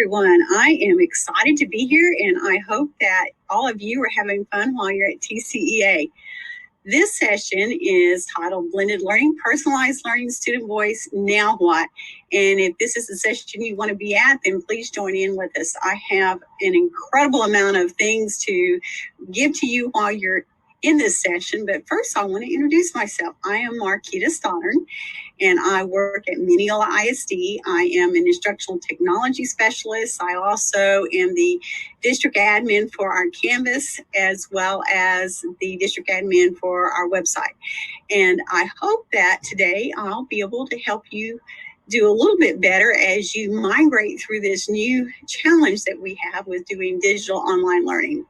everyone. I am excited to be here, and I hope that all of you are having fun while you're at TCEA. This session is titled Blended Learning, Personalized Learning, Student Voice, Now What? And if this is the session you want to be at, then please join in with us. I have an incredible amount of things to give to you while you're in this session, but first I want to introduce myself. I am Marquita Stoddard, and I work at Mineola ISD. I am an instructional technology specialist. I also am the district admin for our Canvas, as well as the district admin for our website. And I hope that today I'll be able to help you do a little bit better as you migrate through this new challenge that we have with doing digital online learning.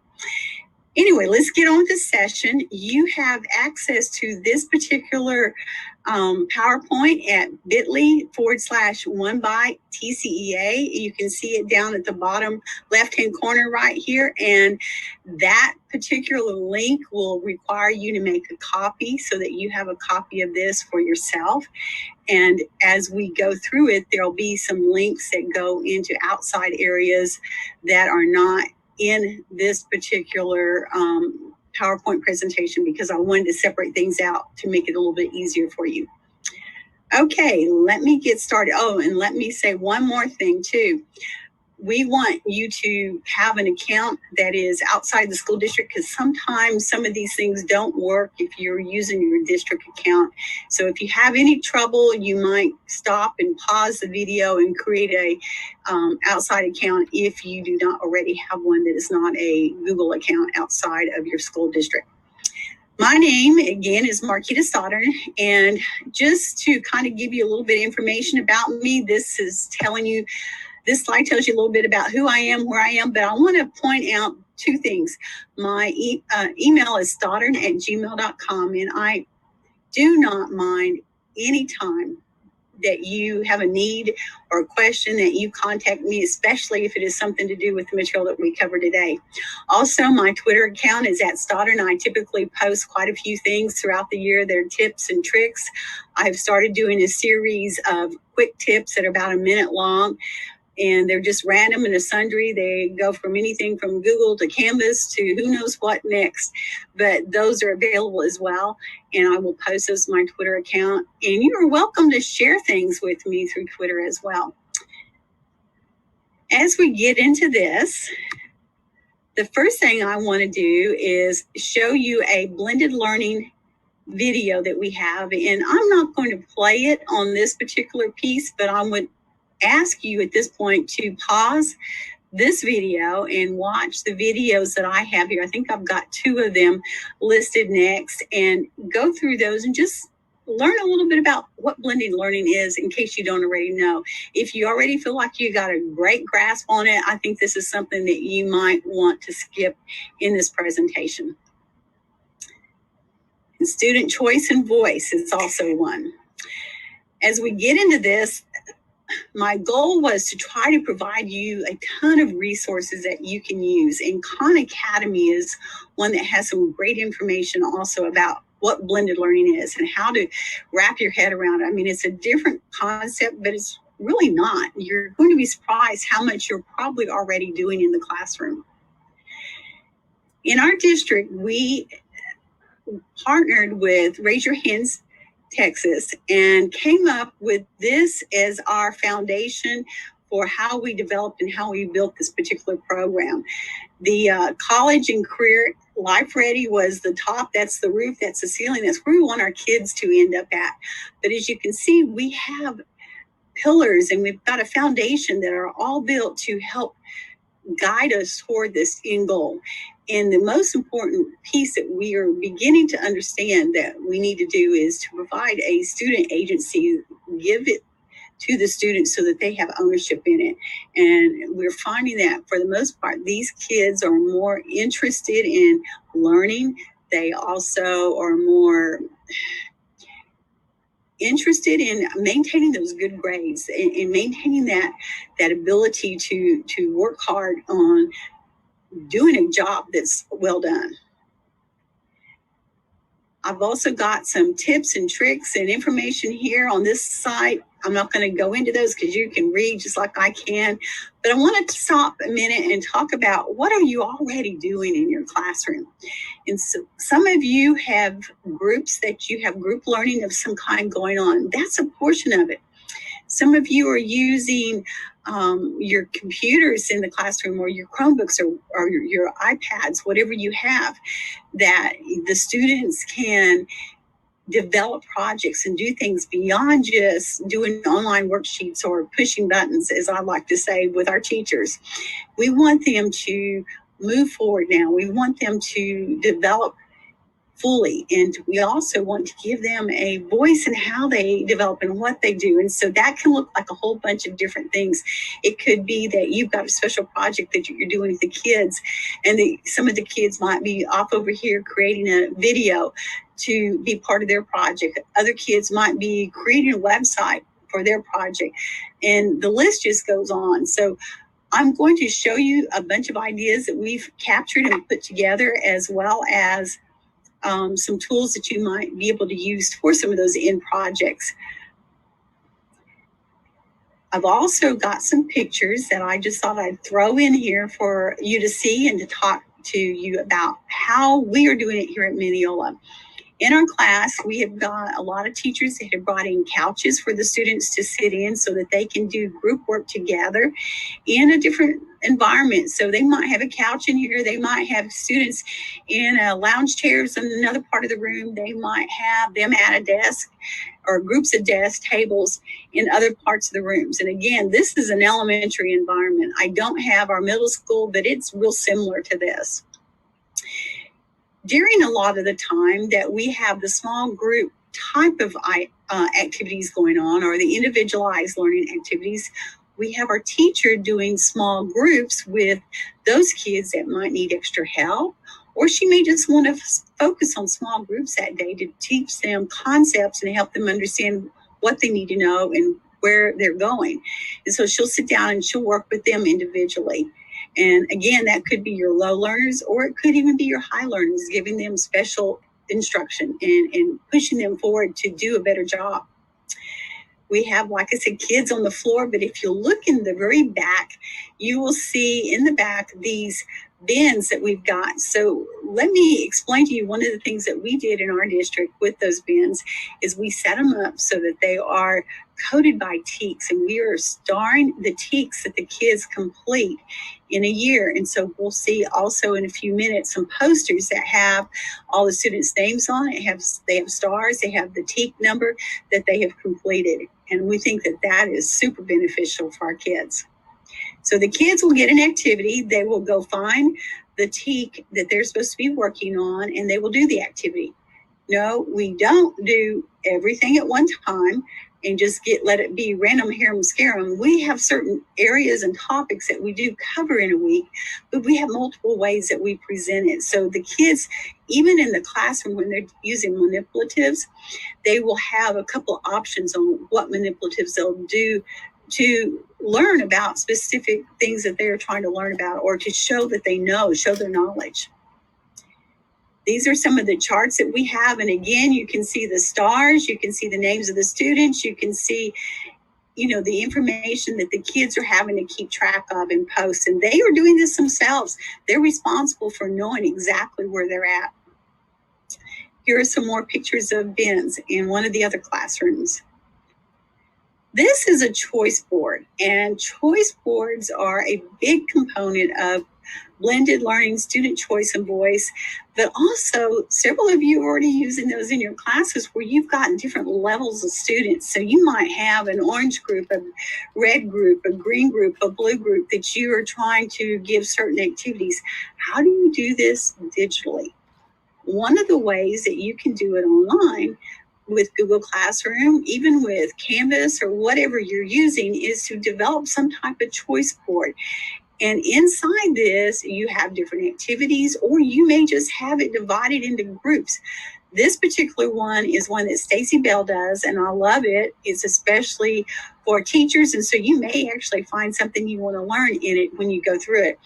Anyway, let's get on with this session. You have access to this particular PowerPoint at bit.ly/1by-TCEA. You can see it down at the bottom left-hand corner right here. And that particular link will require you to make a copy so that you have a copy of this for yourself. And as we go through it, there'll be some links that go into outside areas that are not in this particular PowerPoint presentation, because I wanted to separate things out to make it a little bit easier for you. Okay, let me get started. Oh, and let me say one more thing too. We want you to have an account that is outside the school district, because sometimes some of these things don't work if you're using your district account. So if you have any trouble, you might stop and pause the video and create a outside account if you do not already have one that is not a Google account outside of your school district. My name, again, is Marquita Stoddard, and just to kind of give you a little bit of information about me, this slide tells you a little bit about who I am, where I am, but I want to point out two things. My email is stoddard@gmail.com, and I do not mind any time that you have a need or a question that you contact me, especially if it is something to do with the material that we cover today. Also, my Twitter account is @Stoddard, and I typically post quite a few things throughout the year. They're tips and tricks. I've started doing a series of quick tips that are about a minute long, and they're just random and a sundry. They go from anything from Google to Canvas to who knows what next, but those are available as well. And I will post those to my Twitter account. And you are welcome to share things with me through Twitter as well. As we get into this, the first thing I want to do is show you a blended learning video that we have. And I'm not going to play it on this particular piece, but I would ask you at this point to pause this video and watch the videos that I have here. I think I've got 2 of them listed next, and go through those and just learn a little bit about what blended learning is in case you don't already know. If you already feel like you got a great grasp on it, I think this is something that you might want to skip in this presentation. And student choice and voice is also one. As we get into this, my goal was to try to provide you a ton of resources that you can use. And Khan Academy is one that has some great information also about what blended learning is and how to wrap your head around it. I mean, it's a different concept, but it's really not. You're going to be surprised how much you're probably already doing in the classroom. In our district, we partnered with Raise Your Hands Texas and came up with this as our foundation for how we developed and how we built this particular program. The college and career life ready was the top, that's the roof, that's the ceiling, that's where we want our kids to end up at. But as you can see, we have pillars and we've got a foundation that are all built to help guide us toward this end goal. And the most important piece that we are beginning to understand that we need to do is to provide a student agency, give it to the students so that they have ownership in it. And we're finding that for the most part, these kids are more interested in learning. They also are more interested in maintaining those good grades and maintaining that ability to work hard on doing a job that's well done. I've also got some tips and tricks and information here on this site. I'm not going to go into those because you can read just like I can, but I wanted to stop a minute and talk about what are you already doing in your classroom. And so some of you have groups that you have group learning of some kind going on. That's a portion of it. Some of you are using your computers in the classroom, or your Chromebooks, or your iPads, whatever you have, that the students can develop projects and do things beyond just doing online worksheets or pushing buttons, as I like to say with our teachers. We want them to move forward now. We want them to develop fully, and we also want to give them a voice in how they develop and what they do. And so that can look like a whole bunch of different things. It could be that you've got a special project that you're doing with the kids, and some of the kids might be off over here creating a video to be part of their project. Other kids might be creating a website for their project, and the list just goes on. So I'm going to show you a bunch of ideas that we've captured and put together, as well as some tools that you might be able to use for some of those end projects. I've also got some pictures that I just thought I'd throw in here for you to see and to talk to you about how we are doing it here at Mineola. In our class, we have got a lot of teachers that have brought in couches for the students to sit in so that they can do group work together in a different environment. So they might have a couch in here. They might have students in lounge chairs in another part of the room. They might have them at a desk or groups of desk tables in other parts of the rooms. And again, this is an elementary environment. I don't have our middle school, but it's real similar to this. During a lot of the time that we have the small group type of activities going on, or the individualized learning activities, we have our teacher doing small groups with those kids that might need extra help, or she may just want to focus on small groups that day to teach them concepts and help them understand what they need to know and where they're going. And so she'll sit down and she'll work with them individually. And again, that could be your low learners, or it could even be your high learners, giving them special instruction and pushing them forward to do a better job. We have, like I said, kids on the floor, but if you look in the very back, you will see in the back these bins that we've got. So let me explain to you one of the things that we did in our district with those bins is we set them up so that they are coded by TEKs, and we are starring the TEKs that the kids complete in a year. And so we'll see also in a few minutes some posters that have all the students' names on it. They have stars, they have the TEK number that they have completed. And we think that that is super beneficial for our kids. So the kids will get an activity. They will go find the TEK that they're supposed to be working on, and they will do the activity. No, we don't do everything at one time and just let it be random harem scarum. We have certain areas and topics that we do cover in a week, but we have multiple ways that we present it. So the kids, even in the classroom, when they're using manipulatives, they will have a couple of options on what manipulatives they'll do to learn about specific things that they're trying to learn about, or to show that they know, show their knowledge. These are some of the charts that we have. And again, you can see the stars, you can see the names of the students, you can see, the information that the kids are having to keep track of and post. And they are doing this themselves. They're responsible for knowing exactly where they're at. Here are some more pictures of bins in one of the other classrooms. This is a choice board, and choice boards are a big component of blended learning, student choice and voice, but also several of you are already using those in your classes where you've got different levels of students. So you might have an orange group, a red group, a green group, a blue group that you are trying to give certain activities. How do you do this digitally? One of the ways that you can do it online with Google Classroom, even with Canvas or whatever you're using, is to develop some type of choice board. And inside this, you have different activities, or you may just have it divided into groups. This particular one is one that Stacy Bell does, and I love it. It's especially for teachers, and so you may actually find something you want to learn in it when you go through it.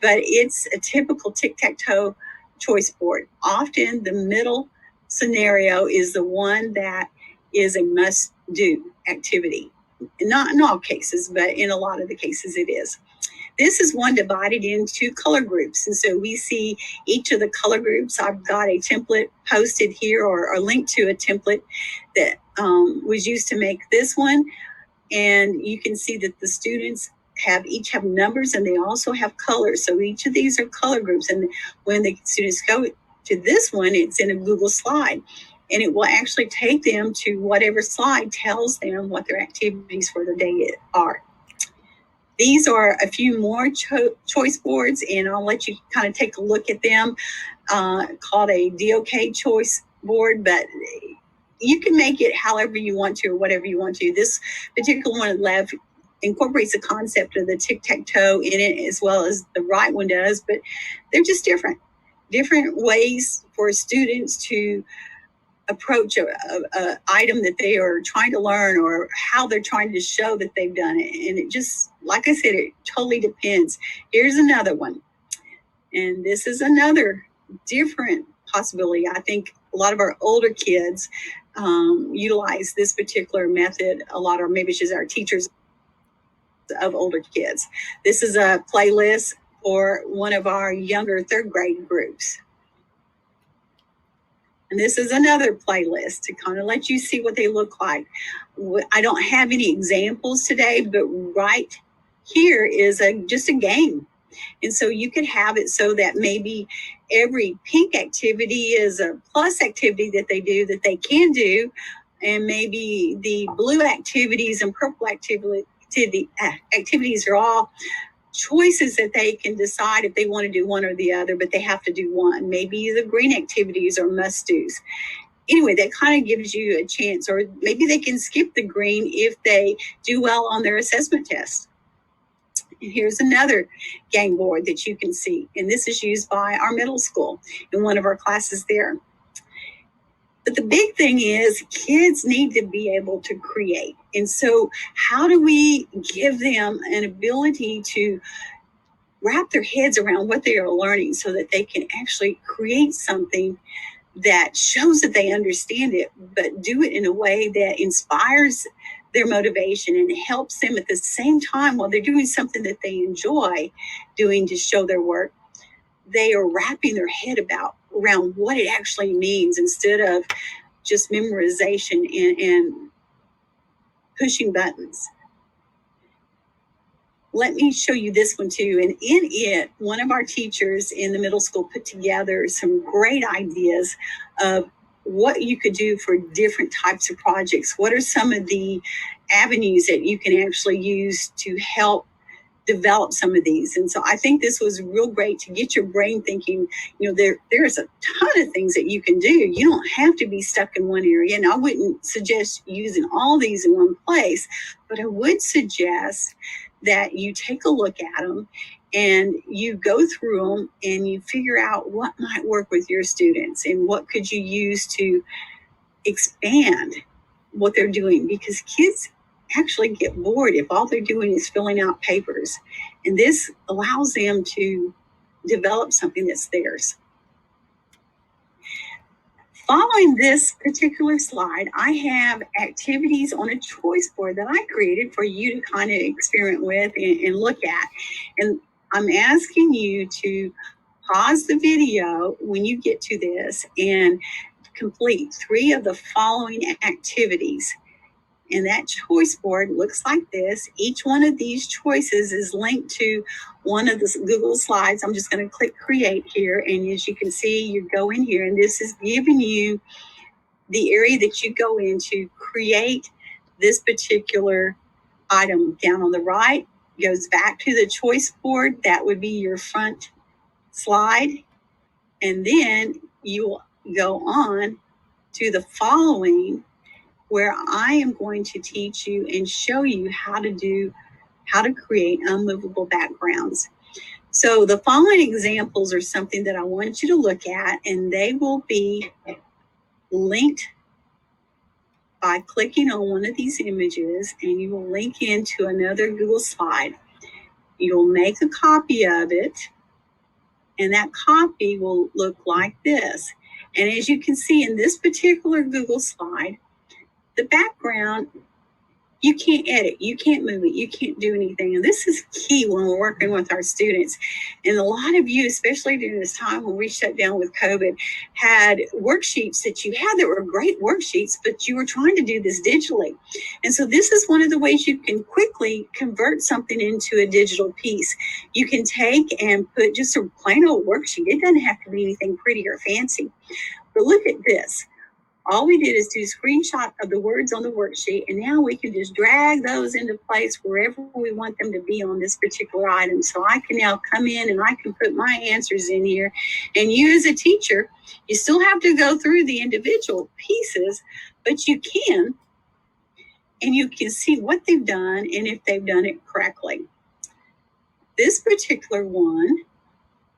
But it's a typical tic-tac-toe choice board. Often the middle scenario is the one that is a must-do activity. Not in all cases, but in a lot of the cases it is. This is one divided into color groups. And so we see each of the color groups. I've got a template posted here, or a link to a template that was used to make this one. And you can see that the students each have numbers, and they also have colors. So each of these are color groups. And when the students go to this one, it's in a Google slide. And it will actually take them to whatever slide tells them what their activities for the day are. These are a few more choice boards, and I'll let you kind of take a look at them, called a IDEAcon choice board, but you can make it however you want to or whatever you want to. This particular one left incorporates the concept of the tic-tac-toe in it, as well as the right one does, but they're just different ways for students to approach a item that they are trying to learn, or how they're trying to show that they've done it. And it just, like I said, it totally depends. Here's another one. And this is another different possibility. I think a lot of our older kids utilize this particular method a lot, or maybe it's just our teachers of older kids. This is a playlist for one of our younger third grade groups. And this is another playlist to kind of let you see what they look like. I don't have any examples today, but right here is just a game. And so you could have it so that maybe every pink activity is a plus activity that they do, that they can do. And maybe the blue activities and purple activities are all choices that they can decide if they want to do one or the other, but they have to do one. Maybe the green activities are must-dos. Anyway, that kind of gives you a chance, or maybe they can skip the green if they do well on their assessment test. And here's another game board that you can see, and this is used by our middle school in one of our classes there. But the big thing is kids need to be able to create. And so how do we give them an ability to wrap their heads around what they are learning so that they can actually create something that shows that they understand it, but do it in a way that inspires their motivation and helps them at the same time while they're doing something that they enjoy doing to show their work. They are wrapping their head around what it actually means, instead of just memorization and pushing buttons. Let me show you this one too. And in it, one of our teachers in the middle school put together some great ideas of what you could do for different types of projects. What are some of the avenues that you can actually use to help develop some of these? And so I think this was real great to get your brain thinking. There's a ton of things that you can do. You don't have to be stuck in one area. And I wouldn't suggest using all these in one place, but I would suggest that you take a look at them and you go through them and you figure out what might work with your students and what could you use to expand what they're doing, because kids actually get bored if all they're doing is filling out papers. And this allows them to develop something that's theirs. Following this particular slide, I have activities on a choice board that I created for you to kind of experiment with and look at. And I'm asking you to pause the video when you get to this and complete 3 of the following activities. And that choice board looks like this. Each one of these choices is linked to one of the Google slides. I'm just going to click create here. And as you can see, you go in here and this is giving you the area that you go in to create this particular item. Down on the right goes back to the choice board. That would be your front slide. And then you'll go on to the following, where I am going to teach you and show you how to create unmovable backgrounds. So the following examples are something that I want you to look at, and they will be linked by clicking on one of these images, and you will link into another Google slide. You'll make a copy of it, and that copy will look like this. And as you can see in this particular Google slide, the background, you can't edit, you can't move it, you can't do anything. And this is key when we're working with our students. And a lot of you, especially during this time when we shut down with COVID, had worksheets that you had that were great worksheets, but you were trying to do this digitally. And so this is one of the ways you can quickly convert something into a digital piece. You can take and put just a plain old worksheet. It doesn't have to be anything pretty or fancy. But look at this. All we did is do a screenshot of the words on the worksheet, and now we can just drag those into place wherever we want them to be on this particular item. So I can now come in and I can put my answers in here. And you as a teacher, you still have to go through the individual pieces, but you can, and you can see what they've done and if they've done it correctly. This particular one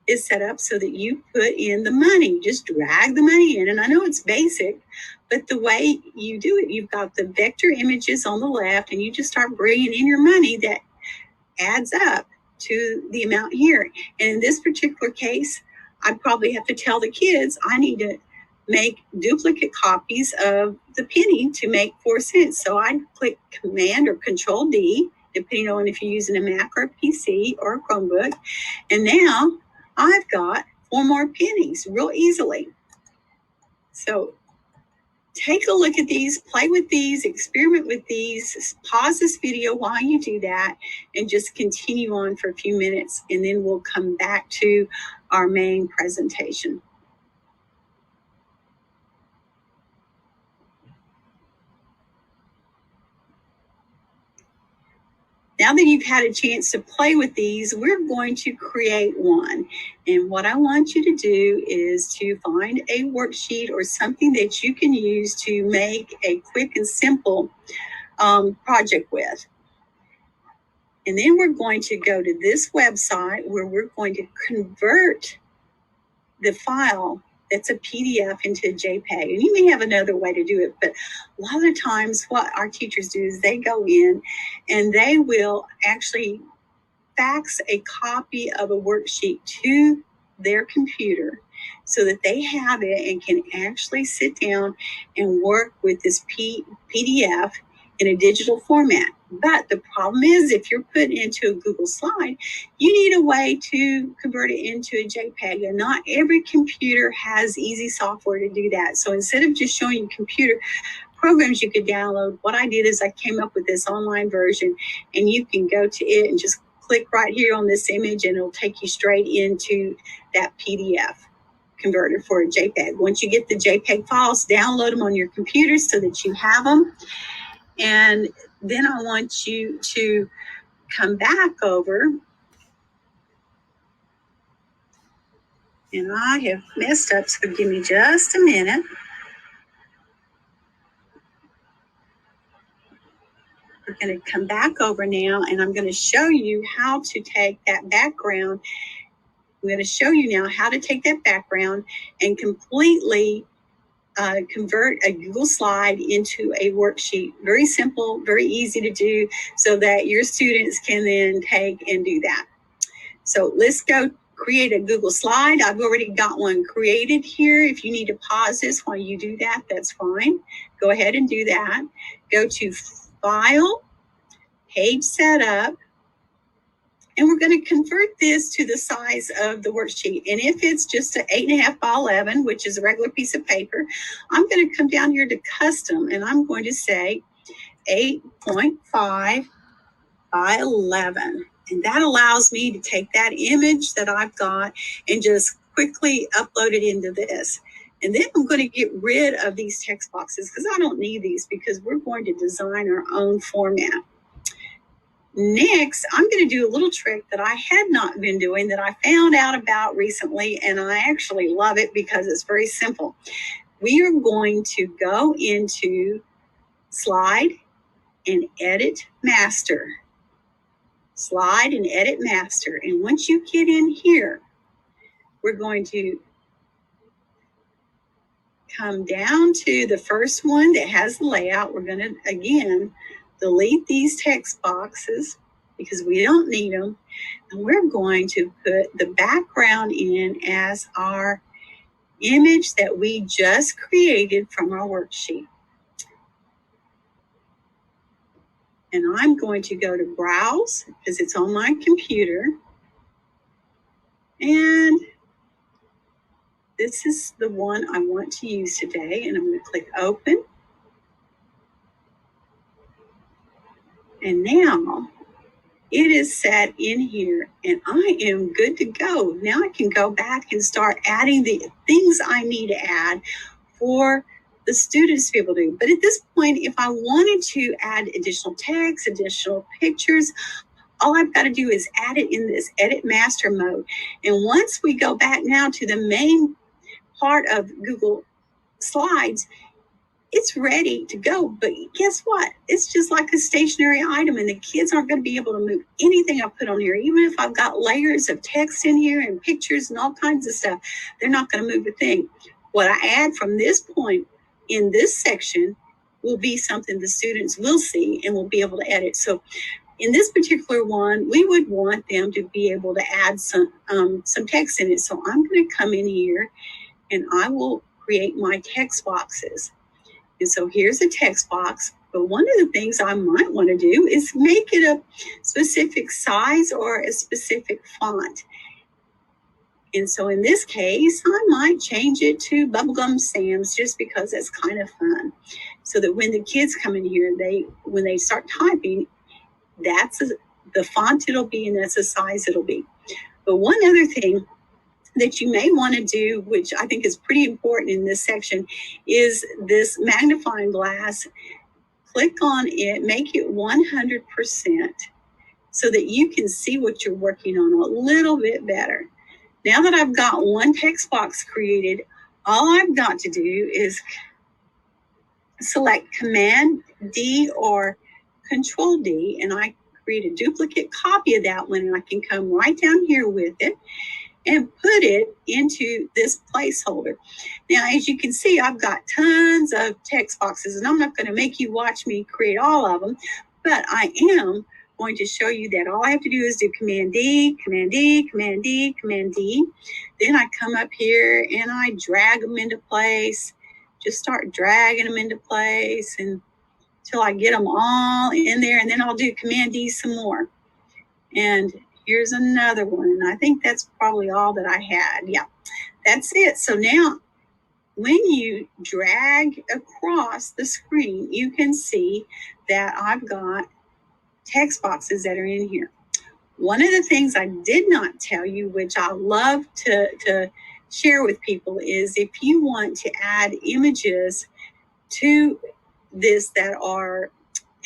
is set up so that you put in the money. Just drag the money in. And I know it's basic, but the way you do it, you've got the vector images on the left, and you just start bringing in your money that adds up to the amount here. And in this particular case, I'd probably have to tell the kids I need to make duplicate copies of the penny to make 4 cents. So I'd click Command or Control D, depending on if you're using a Mac or a PC or a Chromebook. And now I've got 4 more pennies real easily. So take a look at these, play with these, experiment with these, pause this video while you do that, and just continue on for a few minutes, and then we'll come back to our main presentation. Now that you've had a chance to play with these, we're going to create one. And what I want you to do is to find a worksheet or something that you can use to make a quick and simple project with. And then we're going to go to this website where we're going to convert the file that's a PDF into a JPEG. And you may have another way to do it, but a lot of the times what our teachers do is they go in and they will actually fax a copy of a worksheet to their computer so that they have it and can actually sit down and work with this PDF in a digital format. But the problem is, if you're putting into a Google slide, you need a way to convert it into a JPEG, and not every computer has easy software to do that. So instead of just showing you computer programs you could download, what I did is I came up with this online version, and you can go to it and just click right here on this image, and it'll take you straight into that PDF converter for a JPEG. Once you get the JPEG files, download them on your computer so that you have them. And then I want you to come back over, and I have messed up, so give me just a minute. We're going to come back over now, and I'm going to show you how to take that background. I'm going to show you now how to take that background and completely convert a Google slide into a worksheet. Very simple, very easy to do, so that your students can then take and do that. So let's go create a Google slide. I've already got one created here. If you need to pause this while you do that, that's fine. Go ahead and do that. Go to File, Page Setup, and we're going to convert this to the size of the worksheet. And if it's just an 8.5 by 11, which is a regular piece of paper, I'm going to come down here to Custom, and I'm going to say 8.5 by 11. And that allows me to take that image that I've got and just quickly upload it into this. And then I'm going to get rid of these text boxes because I don't need these, because we're going to design our own format. Next, I'm going to do a little trick that I had not been doing that I found out about recently, and I actually love it because it's very simple. We are going to go into Slide and Edit Master. Slide and Edit Master. And once you get in here, we're going to come down to the first one that has the layout. We're going to, again, delete these text boxes because we don't need them. And we're going to put the background in as our image that we just created from our worksheet. And I'm going to go to browse because it's on my computer. And this is the one I want to use today. And I'm going to click open. And now it is set in here and I am good to go. Now I can go back and start adding the things I need to add for the students to be able to do. But at this point, if I wanted to add additional text, additional pictures, all I've got to do is add it in this edit master mode. And once we go back now to the main part of Google Slides, it's ready to go. But guess what? It's just like a stationary item and the kids aren't going to be able to move anything I put on here. Even if I've got layers of text in here and pictures and all kinds of stuff, they're not going to move a thing. What I add from this point in this section will be something the students will see and will be able to edit. So in this particular one, we would want them to be able to add some text in it. So I'm going to come in here and I will create my text boxes. And so here's a text box. But one of the things I might want to do is make it a specific size or a specific font. And so in this case, I might change it to Bubblegum Sam's just because that's kind of fun. So that when the kids come in here, when they start typing, that's the font it'll be and that's the size it'll be. But one other thing that you may want to do, which I think is pretty important in this section, is this magnifying glass. Click on it, make it 100% so that you can see what you're working on a little bit better. Now that I've got one text box created, all I've got to do is select Command D or Control D, and I create a duplicate copy of that one, and I can come right down here with it and put it into this placeholder. Now, as you can see, I've got tons of text boxes, and I'm not going to make you watch me create all of them, but I am going to show you that all I have to do is do Command D, Command D, Command D, Command D. Then I come up here and I drag them into place. Just start dragging them into place until I get them all in there, and then I'll do Command D some more. And here's another one, and I think that's probably all that I had. Yeah, that's it. So now, when you drag across the screen, you can see that I've got text boxes that are in here. One of the things I did not tell you, which I love to share with people, is if you want to add images to this that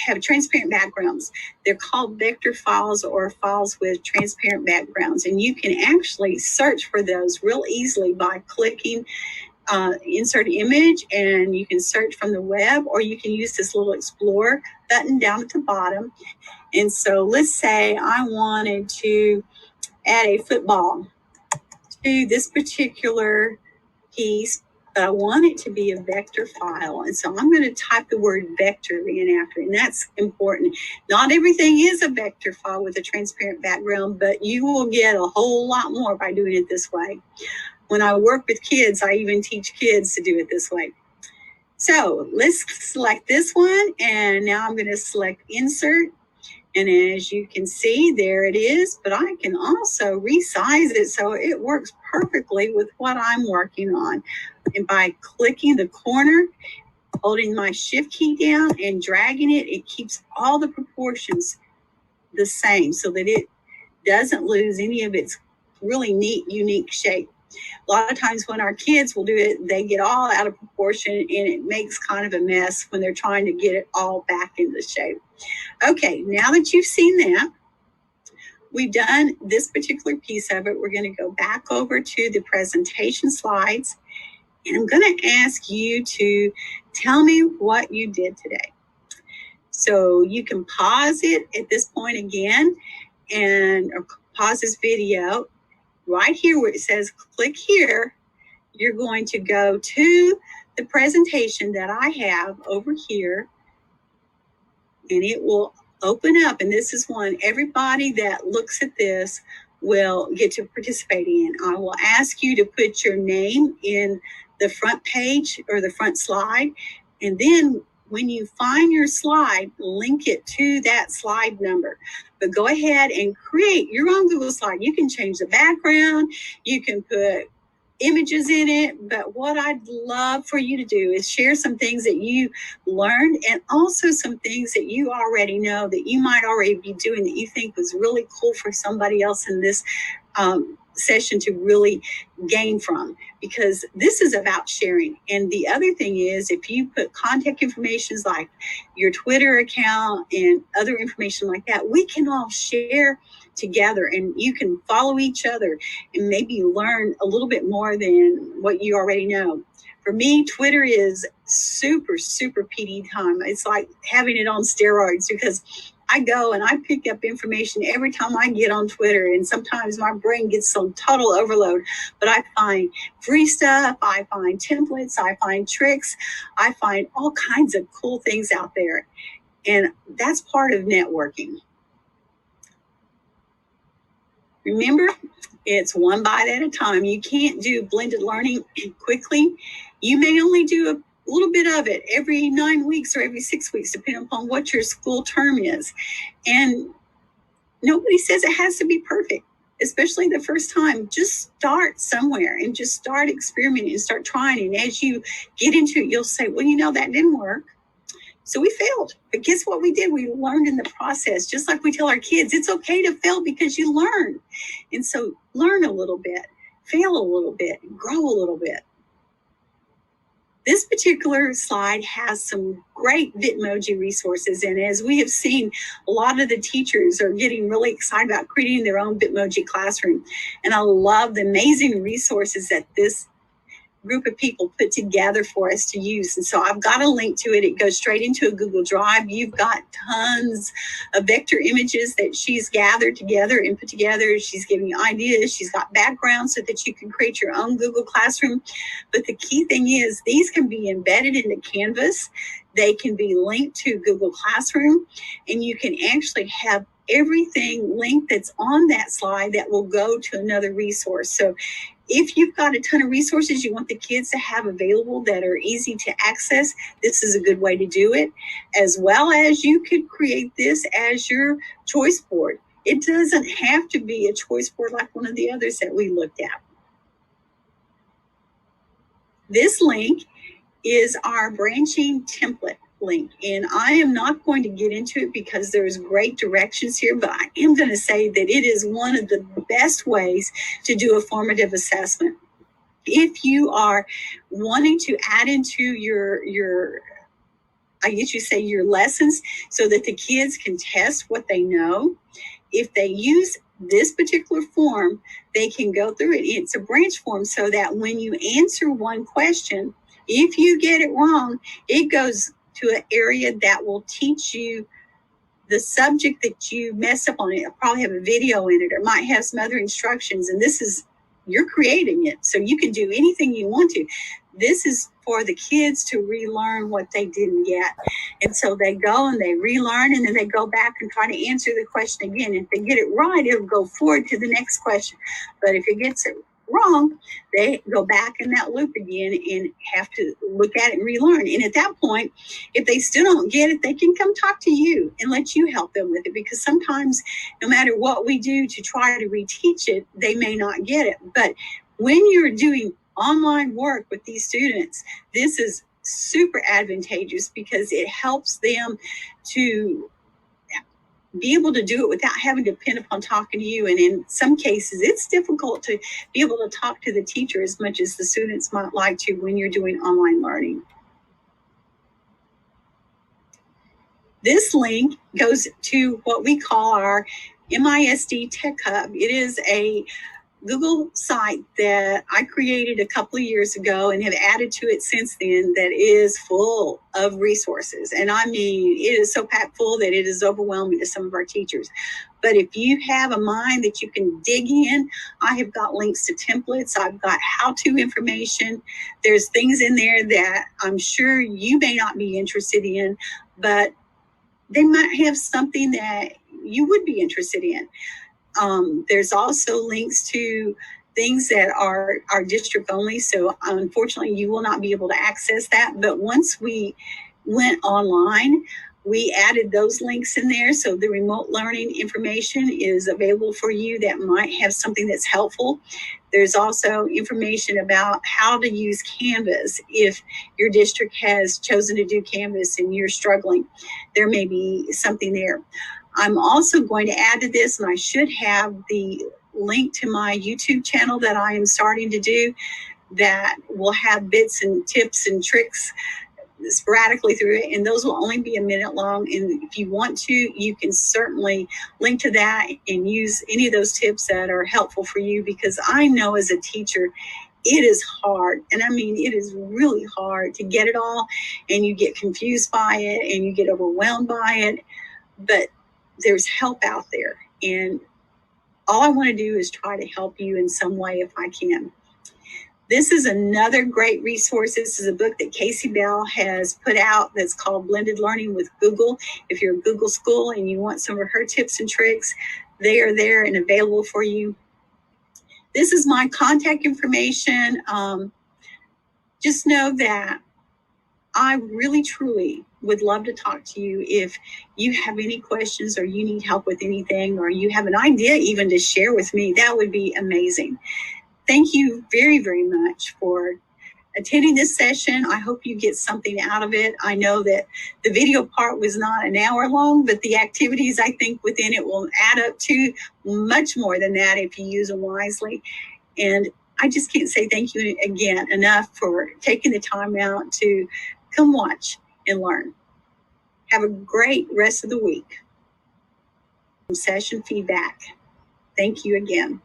have transparent backgrounds. They're called vector files or files with transparent backgrounds. And you can actually search for those real easily by clicking insert image, and you can search from the web, or you can use this little explore button down at the bottom. And so let's say I wanted to add a football to this particular piece, but I want it to be a vector file. And so I'm going to type the word vector in after it, and that's important. Not everything is a vector file with a transparent background, but you will get a whole lot more by doing it this way. When I work with kids, I even teach kids to do it this way. So let's select this one, and now I'm going to select insert. And as you can see, there it is, but I can also resize it so it works perfectly with what I'm working on. And by clicking the corner, holding my shift key down and dragging it, it keeps all the proportions the same so that it doesn't lose any of its really neat, unique shape. A lot of times when our kids will do it, they get all out of proportion and it makes kind of a mess when they're trying to get it all back into shape. Okay, now that you've seen that, we've done this particular piece of it. We're going to go back over to the presentation slides, and I'm going to ask you to tell me what you did today. So you can pause it at this point again, or pause this video. Right here where it says click here, you're going to go to the presentation that I have over here, and it will open up. And this is one, everybody that looks at this will get to participate in. I will ask you to put your name in the front page or the front slide, and then when you find your slide, link it to that slide number. But go ahead and create your own Google slide. You can change the background, you can put images in it, but what I'd love for you to do is share some things that you learned and also some things that you already know that you might already be doing that you think was really cool for somebody else in this session to really gain from, because this is about sharing. And the other thing is, if you put contact information like your Twitter account and other information like that, we can all share together and you can follow each other and maybe learn a little bit more than what you already know. For me, Twitter is super, super PD time. It's like having it on steroids, because I go and I pick up information every time I get on Twitter, and sometimes my brain gets some total overload, but I find free stuff, I find templates, I find tricks, I find all kinds of cool things out there, and that's part of networking. Remember, it's one bite at a time. You can't do blended learning quickly. You may only do a little bit of it every 9 weeks or every 6 weeks, depending upon what your school term is. And nobody says it has to be perfect, especially the first time. Just start somewhere and just start experimenting and start trying. And as you get into it, you'll say, well, that didn't work. So we failed. But guess what we did? We learned in the process. Just like we tell our kids, it's okay to fail because you learn. And so learn a little bit, fail a little bit, grow a little bit. This particular slide has some great Bitmoji resources, and as we have seen, a lot of the teachers are getting really excited about creating their own Bitmoji classroom. And I love the amazing resources that this group of people put together for us to use. And so I've got a link to it. It goes straight into a Google Drive. You've got tons of vector images that she's gathered together and put together. She's giving you ideas. She's got backgrounds so that you can create your own Google Classroom. But the key thing is these can be embedded into Canvas. They can be linked to Google Classroom, and you can actually have everything linked that's on that slide that will go to another resource. So if you've got a ton of resources you want the kids to have available that are easy to access, this is a good way to do it. As well as you could create this as your choice board. It doesn't have to be a choice board like one of the others that we looked at. This link is our branching template link, and I am not going to get into it because there's great directions here, but I am going to say that it is one of the best ways to do a formative assessment. If you are wanting to add into your I guess you say your lessons so that the kids can test what they know, if they use this particular form, they can go through it. It's a branch form so that when you answer one question, if you get it wrong, it goes to an area that will teach you the subject that you mess up on. It'll probably have a video in it, or might have some other instructions. And this is, you're creating it, so you can do anything you want to. This is for the kids to relearn what they didn't get. And so they go and they relearn, and then they go back and try to answer the question again. If they get it right, it'll go forward to the next question. But if it gets it wrong, they go back in that loop again and have to look at it and relearn. And at that point, if they still don't get it, they can come talk to you and let you help them with it, because sometimes no matter what we do to try to reteach it, they may not get it. But when you're doing online work with these students, this is super advantageous because it helps them to be able to do it without having to depend upon talking to you. And in some cases, it's difficult to be able to talk to the teacher as much as the students might like to when you're doing online learning. This link goes to what we call our MISD Tech Hub. It is a Google site that I created a couple of years ago and have added to it since then that is full of resources. And I mean, it is so packed full that it is overwhelming to some of our teachers. But if you have a mind that you can dig in, I have got links to templates. I've got how-to information. There's things in there that I'm sure you may not be interested in, but they might have something that you would be interested in. There's also links to things that are district only. So unfortunately, you will not be able to access that. But once we went online, we added those links in there. So the remote learning information is available for you that might have something that's helpful. There's also information about how to use Canvas if your district has chosen to do Canvas and you're struggling. There may be something there. I'm also going to add to this, and I should have the link to my YouTube channel that I am starting to do that will have bits and tips and tricks sporadically through it, and those will only be a minute long. And if you want to, you can certainly link to that and use any of those tips that are helpful for you, because I know as a teacher, it is hard. And I mean, it is really hard to get it all, and you get confused by it and you get overwhelmed by it. But there's help out there. And all I want to do is try to help you in some way if I can. This is another great resource. This is a book that Casey Bell has put out that's called Blended Learning with Google. If you're a Google school and you want some of her tips and tricks, they are there and available for you. This is my contact information. Just know that I really, truly would love to talk to you if you have any questions or you need help with anything, or you have an idea even to share with me. That would be amazing. Thank you very, very much for attending this session. I hope you get something out of it. I know that the video part was not an hour long, but the activities I think within it will add up to much more than that if you use them wisely. And I just can't say thank you again enough for taking the time out to come watch and learn. Have a great rest of the week. Session feedback. Thank you again.